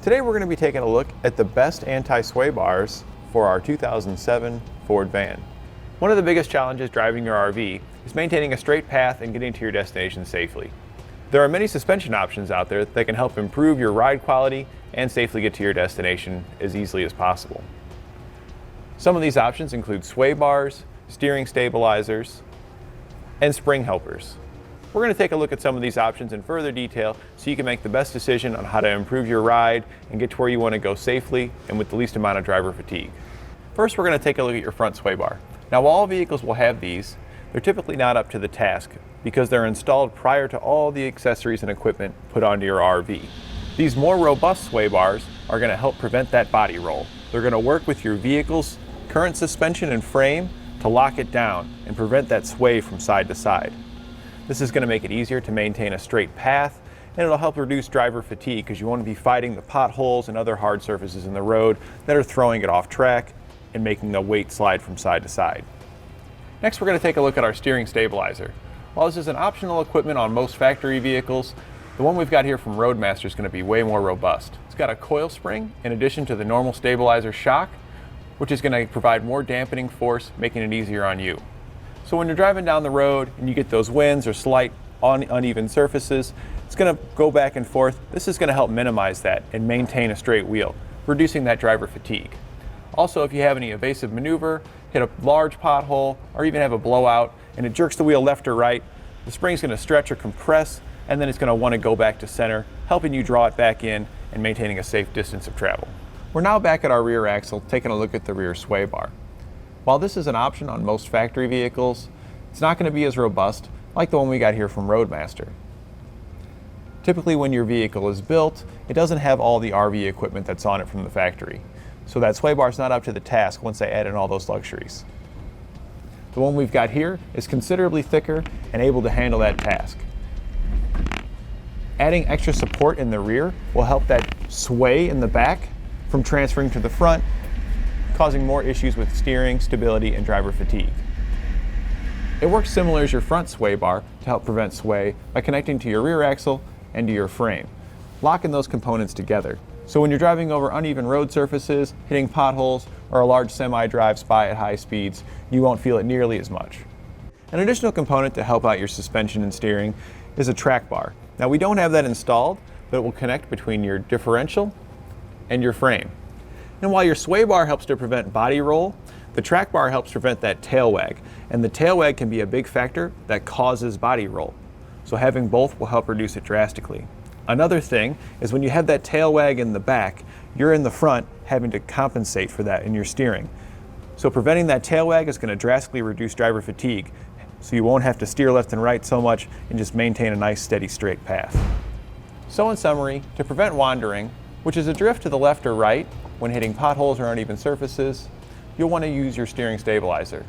Today we're going to be taking a look at the best anti-sway bars for our 2007 Ford van. One of the biggest challenges driving your RV is maintaining a straight path and getting to your destination safely. There are many suspension options out there that can help improve your ride quality and safely get to your destination as easily as possible. Some of these options include sway bars, steering stabilizers, and spring helpers. We're going to take a look at some of these options in further detail so you can make the best decision on how to improve your ride and get to where you want to go safely and with the least amount of driver fatigue. First, we're going to take a look at your front sway bar. Now, while all vehicles will have these, they're typically not up to the task because they're installed prior to all the accessories and equipment put onto your RV. These more robust sway bars are going to help prevent that body roll. They're going to work with your vehicle's current suspension and frame to lock it down and prevent that sway from side to side. This is going to make it easier to maintain a straight path, and it'll help reduce driver fatigue because you won't be fighting the potholes and other hard surfaces in the road that are throwing it off track and making the weight slide from side to side. Next, we're going to take a look at our steering stabilizer. While this is an optional equipment on most factory vehicles, the one we've got here from Roadmaster is going to be way more robust. It's got a coil spring in addition to the normal stabilizer shock, which is going to provide more dampening force, making it easier on you. So when you're driving down the road and you get those winds or slight uneven surfaces, it's going to go back and forth. This is going to help minimize that and maintain a straight wheel, reducing that driver fatigue. Also, if you have any evasive maneuver, hit a large pothole, or even have a blowout, and it jerks the wheel left or right, the spring's going to stretch or compress, and then it's going to want to go back to center, helping you draw it back in and maintaining a safe distance of travel. We're now back at our rear axle, taking a look at the rear sway bar. While this is an option on most factory vehicles, it's not going to be as robust like the one we got here from Roadmaster. Typically when your vehicle is built, it doesn't have all the RV equipment that's on it from the factory. So that sway bar is not up to the task once they add in all those luxuries. The one we've got here is considerably thicker and able to handle that task. Adding extra support in the rear will help that sway in the back from transferring to the front, causing more issues with steering, stability, and driver fatigue. It works similar as your front sway bar to help prevent sway by connecting to your rear axle and to your frame, locking those components together. So when you're driving over uneven road surfaces, hitting potholes, or a large semi drives by at high speeds, you won't feel it nearly as much. An additional component to help out your suspension and steering is a track bar. Now, we don't have that installed, but it will connect between your differential and your frame. And while your sway bar helps to prevent body roll, the track bar helps prevent that tail wag. And the tail wag can be a big factor that causes body roll. So having both will help reduce it drastically. Another thing is when you have that tail wag in the back, you're in the front having to compensate for that in your steering. So preventing that tail wag is going to drastically reduce driver fatigue, so you won't have to steer left and right so much and just maintain a nice steady straight path. So in summary, to prevent wandering, which is a drift to the left or right when hitting potholes or uneven surfaces, you'll want to use your steering stabilizer.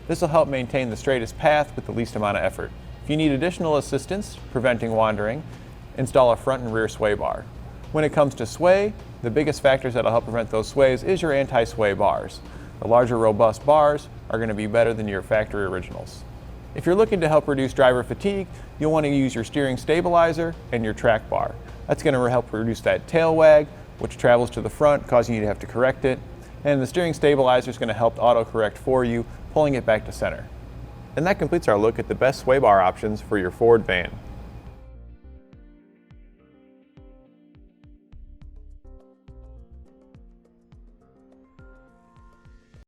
This will help maintain the straightest path with the least amount of effort. If you need additional assistance preventing wandering, install a front and rear sway bar. When it comes to sway, the biggest factors that will help prevent those sways is your anti-sway bars. The larger robust bars are going to be better than your factory originals. If you're looking to help reduce driver fatigue, you'll want to use your steering stabilizer and your track bar. That's going to help reduce that tail wag, which travels to the front, causing you to have to correct it. And the steering stabilizer is going to help auto-correct for you, pulling it back to center. And that completes our look at the best sway bar options for your Ford van.